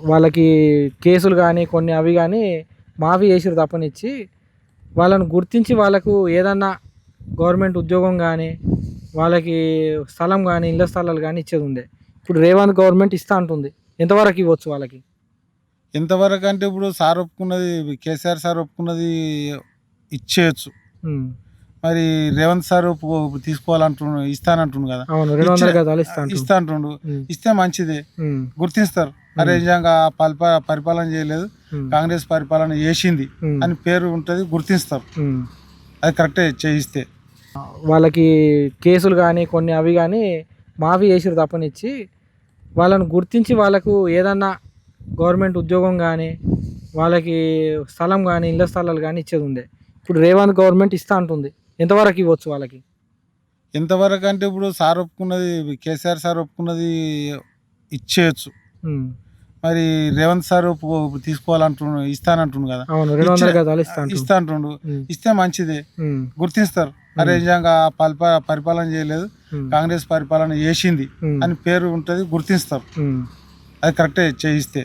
వాళ్ళకి కేసులు కానీ కొన్ని అవి కానీ మాఫీ చేసిరు తప్పనిచ్చి వాళ్ళని గుర్తించి వాళ్ళకు ఏదన్నా గవర్నమెంట్ ఉద్యోగం కానీ వాళ్ళకి స్థలం కానీ ఇళ్ళ స్థలాలు కానీ ఇచ్చేది ఉండే. ఇప్పుడు రేవంత్ గవర్నమెంట్ ఇస్తా అంటుంది. ఎంతవరకు ఇవ్వచ్చు వాళ్ళకి? ఎంతవరకు అంటే ఇప్పుడు సార్ ఒప్పుకున్నది, కేసీఆర్ సార్ ఒప్పుకున్నది ఇచ్చేయచ్చు. ఉమ్. మరి రేవంత్ సార్ తీసుకోవాలంటుండు, ఇస్తానంటుండు కదా. అవును, 200 గదాలు ఇస్తా అంటుండు. ఇస్తే మంచిదే, ఉమ్. గుర్తిస్తారు. అరే నిజంగా పరిపాలన చేయలేదు, కాంగ్రెస్ పరిపాలన చేసింది అని పేరు ఉంటుంది, గుర్తిస్తారు. అది కరెక్టే చేయిస్తే. వాళ్ళకి కేసులు కానీ కొన్ని అవి కానీ మాఫీ చేసిరు తప్పనిచ్చి వాళ్ళని గుర్తించి వాళ్ళకు ఏదన్నా గవర్నమెంట్ ఉద్యోగం కానీ వాళ్ళకి స్థలం కానీ ఇళ్ళ స్థలాలు కానీ ఇచ్చేది ఉండే. ఇప్పుడు రేవంత్ గవర్నమెంట్ ఇస్తా అంటుంది. ఎంతవరకు ఇవ్వచ్చు వాళ్ళకి? ఎంతవరకు అంటే ఇప్పుడు సార్ ఒప్పుకున్నది, కేసీఆర్ సార్ ఒప్పుకున్నది ఇచ్చేయచ్చు. మరి రేవంత్ సార్ తీసుకోవాలంటుండు, ఇస్తానంటుండు కదా. అవును, 200 గదాలు ఇస్తా అంటుండు. ఇస్తే మంచిదే, గుర్తిస్తారు. అరే నిజంగా పరిపాలన చేయలేదు, కాంగ్రెస్ పరిపాలన చేసింది అని పేరు ఉంటుంది, గుర్తిస్తారు. అది కరెక్టే చేయిస్తే.